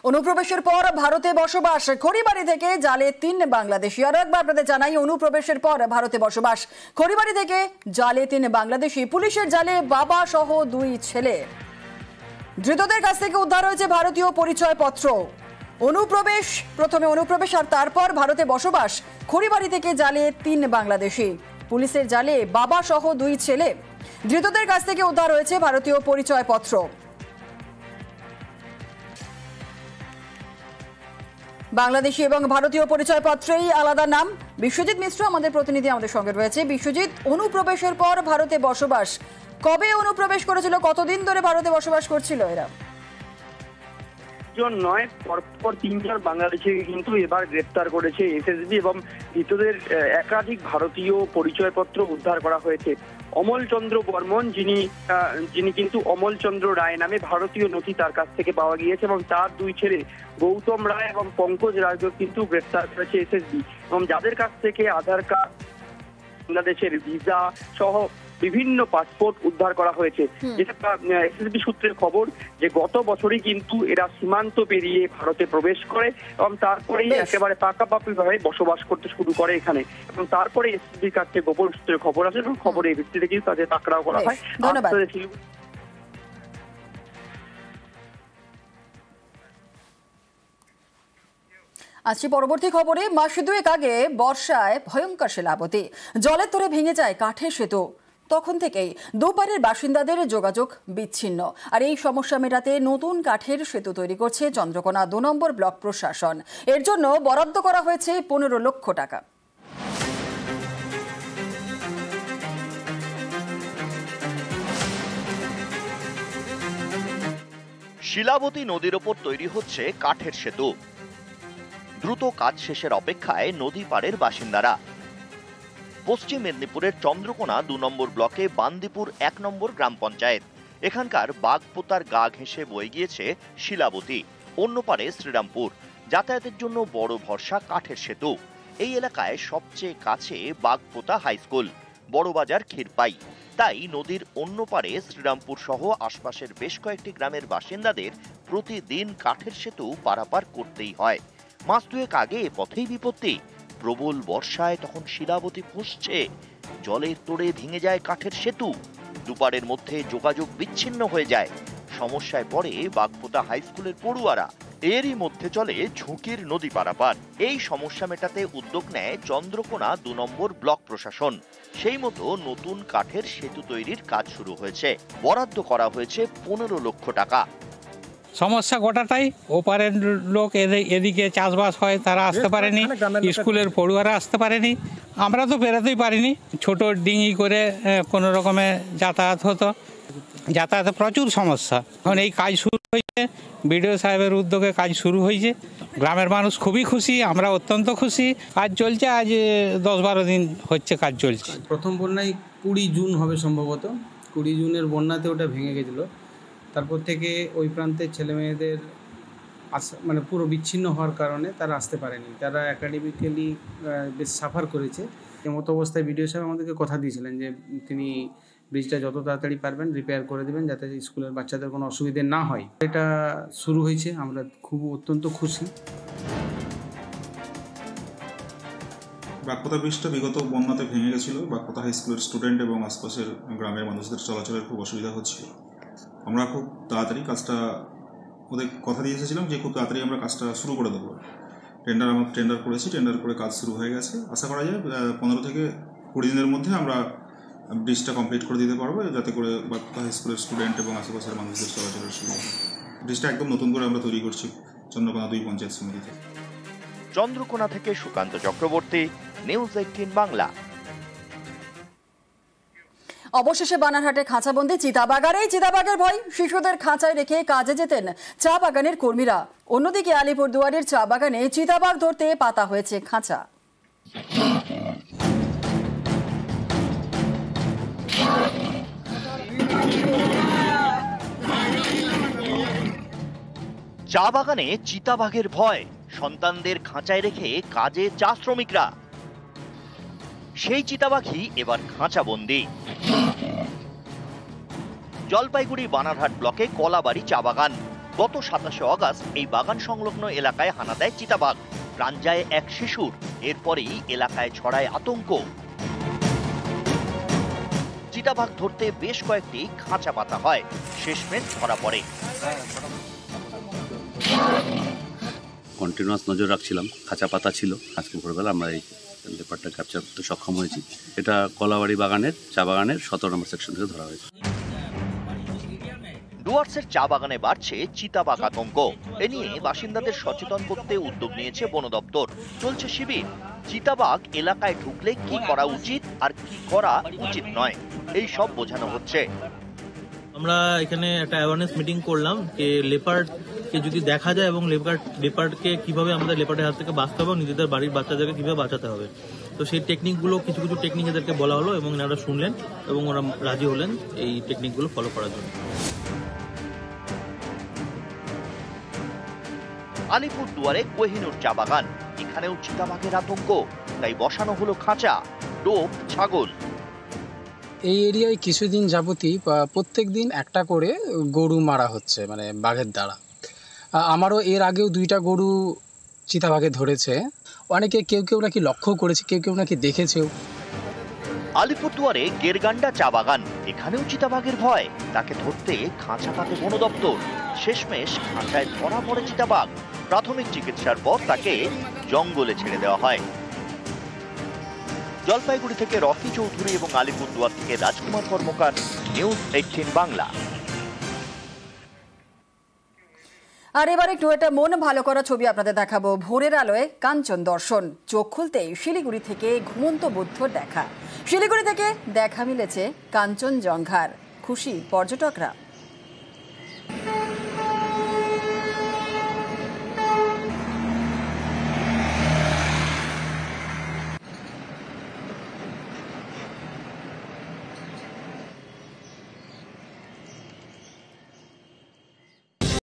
অনুপ্রবেশের পর ভারতে বসবাস, খড়িবাড়ি থেকে জালে 3 বাংলাদেশি। আর একবার আপনাদের জানাই, অনুপ্রবেশের পর ভারতে বসবাস, খড়িবাড়ি থেকে জালে 3 বাংলাদেশি। পুলিশের জালে বাবা সহ 2 ছেলে। ধৃতদের কাছ থেকে উদ্ধার হয়েছে ভারতীয় পরিচয়পত্র। প্রথমে অনুপ্রবেশ আর তারপর ভারতে বসবাস, খড়িবাড়ি থেকে জালে 3 বাংলাদেশি। পুলিশের জালে বাবা সহ 2 ছেলে। ধৃতদের কাছ থেকে উদ্ধার হয়েছে ভারতীয় পরিচয়পত্র। বাংলাদেশি এবং ভারতীয় পরিচয়পত্রেই আলাদা নাম। বিশ্বজিৎ মিশ্র আমাদের প্রতিনিধি আমাদের সঙ্গে রয়েছে। বিশ্বজিৎ, অনুপ্রবেশের পর ভারতে বসবাস, কবে অনুপ্রবেশ করেছিল, কতদিন ধরে ভারতে বসবাস করছিল এরা? নয়, পরপর 3-4 বাংলাদেশিকে কিন্তু এবার গ্রেপ্তার করেছে এসএসবি এবং ধৃতদের একাধিক ভারতীয় পরিচয়পত্র উদ্ধার করা হয়েছে। অমল চন্দ্র বর্মন, যিনি কিন্তু অমল চন্দ্র রায় নামে ভারতীয় নথি তার কাছ থেকে পাওয়া গিয়েছে এবং তার 2 ছেলে গৌতম রায় এবং পঙ্কজ রায়কে কিন্তু গ্রেপ্তার করেছে এসএসবি এবং যাদের কাছ থেকে আধার কার্ড, বাংলাদেশের ভিসা সহ বিভিন্ন পাসপোর্ট উদ্ধার করা হয়েছে। যেটা এসএসবি সূত্রের খবর যে গত বছরই কিন্তু এরা সীমান্ত পেরিয়ে ভারতে প্রবেশ করে এবং তারপরেই একেবারে পাকাপাকিভাবে বসবাস করতে শুরু করে এখানে এবং তারপরে এসএসবির কাছে গোপন সূত্রের খবর আসে এবং খবরের ভিত্তিতে কিন্তু তাদের পাকড়াও করা হয়। ধন্যবাদ। আসছি পরবর্তী খবরে। মাস 2 আগে বর্ষায় ভয়ঙ্কর শিলাবতী, জলের তোড়ে ভেঙে যায় কাঠের সেতু। তখন থেকেই দুপারের বাসিন্দাদের যোগাযোগ বিচ্ছিন্ন। আর এই সমস্যা মেটাতে নতুন কাঠের সেতু তৈরি করছে চন্দ্রকোনা 2 নম্বর ব্লক প্রশাসন। এর জন্য বরাদ্দ করা হয়েছে 15 লক্ষ টাকা। শিলাবতী নদীর ওপর তৈরি হচ্ছে কাঠের সেতু। দ্রুত কাজ শেষের অপেক্ষায় নদী পাড়ের বাসিন্দারা। পশ্চিম মেদিনীপুরের চন্দ্রকোনা 2 নম্বর ব্লকে বান্দিপুর 1 নম্বর গ্রাম পঞ্চায়েত। এখানকার বাগপোতার গা ঘেঁষে বয়ে গিয়েছে শিলাবতী। অন্য পারে শ্রীরামপুর। যাতায়াতের জন্য বড় ভরসা কাঠের সেতু। এই এলাকায় সবচেয়ে কাছে বাগপোতা হাই স্কুল, বড়বাজার ক্ষীরপাই। তাই নদীর অন্য পারে শ্রীরামপুর সহ আশপাশের বেশ কয়েকটি গ্রামের বাসিন্দাদের প্রতিদিন কাঠের সেতু পারাপার করতেই হয়। মাস 2 আগে এ পথেই বিপত্তি। প্রবল বর্ষায় তখন শিলাবতী ফুঁসছে, জলের তোড়ে ভেঙে যায় কাঠের সেতু, দুপারের মধ্যে যোগাযোগ বিচ্ছিন্ন হয়ে যায়। সমস্যায় পড়ে বাগপোতা হাই স্কুলের পড়ুয়ারা। এরই মধ্যে চলে ঝুঁকির নদী পারাপার। এই সমস্যা মেটাতে উদ্যোগ নেয় চন্দ্রকোনা 2 নম্বর ব্লক প্রশাসন। সেই মতো নতুন কাঠের সেতু তৈরির কাজ শুরু হয়েছে। বরাদ্দ করা হয়েছে 15 লক্ষ টাকা। সমস্যা গোটাটাই, ওপারের লোক এদিকে চাষবাস হয়, তারা আসতে পারেনি, স্কুলের পড়ুয়ারা আসতে পারেনি, আমরা তো বেরোতেই পারিনি। ছোট ডিঙি করে কোনো রকমে যাতায়াত হতো, যাতায়াতে প্রচুর সমস্যা। এখন এই কাজ শুরু হয়েছে, বিডিও সাহেবের উদ্যোগে কাজ শুরু হয়েছে। গ্রামের মানুষ খুবই খুশি, আমরা অত্যন্ত খুশি। কাজ চলছে, আজ 10-12 দিন হচ্ছে কাজ চলছে। প্রথম বন্যায় 20 জুন হবে সম্ভবত, 20 জুনের বন্যাতে ওটা ভেঙে গেছিলো। তারপর থেকে ওই প্রান্তের ছেলেমেয়েদের মানে পুরো বিচ্ছিন্ন হওয়ার কারণে তারা আসতে পারেনি। তারা একাডেমিক্যালি বেশ সাফার করেছে। এমতো অবস্থায় বিডিও সাহেব আমাদেরকে কথা দিয়েছিলেন যে তিনি ব্রিজটা যত তাড়াতাড়ি পারবেন রিপেয়ার করে দেবেন, যাতে স্কুলের বাচ্চাদের কোনো অসুবিধে না হয়। এটা শুরু হয়েছে, আমরা অত্যন্ত খুশি। বাগপোতা ব্রিজটা বিগত বন্যাতে ভেঙে গেছিলো। বাগপোতা হাই স্কুলের স্টুডেন্ট এবং আশপাশের গ্রামের মানুষদের চলাচলের খুব অসুবিধা হচ্ছিল। আমরা খুব তাড়াতাড়ি কাজটা ওদের কথা দিয়ে এসেছিলাম যে খুব তাড়াতাড়ি আমরা কাজটা শুরু করে দেবো। টেন্ডার করেছি, টেন্ডার করে কাজ শুরু হয়ে গেছে। আশা করা যায় 15 থেকে 20 দিনের মধ্যে আমরা ব্রিজটা কমপ্লিট করে দিতে পারবো, যাতে করে বাগপোতা হাই স্কুলের স্টুডেন্ট এবং আশেপাশের মানুষদের চলাচলের সুবিধা। ব্রিজটা একদম নতুন করে আমরা তৈরি করছি চন্দ্রকোনা 2 পঞ্চায়েত সমিতিতে। চন্দ্রকোনা থেকে সুকান্ত চক্রবর্তী, নিউজ 18 বাংলা। অবশেষে বানারহাটে খাঁচাবন্দি চিতাবাঘ। এই চিতাবাঘের ভয়, শিশুদের খাঁচায় রেখে কাজে যেতেন চা বাগানের কর্মীরা। অন্যদিকে আলিপুরদুয়ারের চা বাগানে চিতাবাঘ ধরতে পাতা হয়েছে খাঁচা। চা বাগানে চিতাবাঘের ভয়, সন্তানদের খাঁচায় রেখে কাজে চা শ্রমিকরা। সেই চিতাবাঘই এবার খাঁচাবন্দি। জলপাইগুড়ি বানারহাট ব্লকে কলাবাড়ি চা বাগান। গত 27 আগস্ট এই বাগান সংলগ্ন এলাকায় হানা দেয় চিতাবাঘ। প্রাণ যায় এক শিশুর। এরপরেই এলাকায় ছড়ায় আতঙ্ক। চিতাবাঘ ধরতে বেশ কয়েকটি খাঁচা পাতা হয়, শেষমেশ ধরা পড়ে। কন্টিনিউয়াস নজর রাখছিলাম, খাঁচা পাতা ছিল। আজকে ভোরবেলা আমরা এই ব্যাপারটা ক্যাপচার করতে সক্ষম হয়েছি। এটা কলাবাড়ি বাগানের চা বাগানের 17 নম্বর সেকশন থেকে ধরা হয়েছে। ডুয়ার্সের চা বাগানে বাড়ছে চিতাবাঘ আতঙ্ক। এ নিয়ে বাসিন্দাদের সচেতন করতে উদ্যোগ নিয়েছে বন দপ্তর। চলছে শিবির। চিতাবাঘ এলাকায় ঢুকলে কি করা উচিত আর কি করা উচিত নয়, এই সব বোঝানো হচ্ছে। আমরা এখানে একটা অ্যাওয়ারনেস মিটিং করলাম যে লেপার্ডকে যদি দেখা যায় এবং লেপার্ডকে কিভাবে আমাদের লেপার্ডের হাত থেকে বাঁচতে হবে, নিজেদের বাড়ির বাচ্চাদেরকে কিভাবে বাঁচাতে হবে। তো সেই টেকনিকগুলো কিছু টেকনিক এদেরকে বলা হলো এবং এনারা শুনলেন এবং ওরা রাজি হলেন এই টেকনিকগুলো ফলো করার জন্য। আলিপুরদুয়ারে কোহিনুর চা বাগান, এখানেও চিতাবাঘের আতঙ্ক। তাই বসানো হলো খাঁচা, টোপ, ছাগল। এই এরিয়ায় কিছুদিন যাবতই প্রত্যেক দিন একটা করে গরু মারা হচ্ছে, মানে বাঘের দ্বারা। আমারও এর আগেও 2টা গরু চিতাবাঘে ধরেছে। অনেকে কেউ নাকি লক্ষ্য করেছে, কেউ নাকি দেখেছেও। আলিপুরদুয়ারে গেরগান্ডা চা বাগান, এখানেও চিতাবাঘের ভয়। তাকে ধরতে খাঁচা পাতে বন দপ্তর। শেষমেশ খাঁচায় ধরা পড়ে চিতাবাঘ। প্রাথমিক চিকিৎসার পর তাকে জঙ্গলে ছেড়ে দেওয়া হয়। জলপাইগুড়ি থেকে রকি চৌধুরী এবং আলিপুরদুয়ার থেকে রাজকুমার কর্মকার, নিউজ 18 বাংলা। আর এবার একটু একটা মন ভালো করা ছবি আপনাদের দেখাবো। ভোরের আলোয় কাঞ্চন দর্শন। চোখ খুলতেই শিলিগুড়ি থেকে ঘুমন্ত বুদ্ধ দেখা। শিলিগুড়ি থেকে দেখা মিলেছে কাঞ্চনজঙ্ঘার। খুশি পর্যটকরা।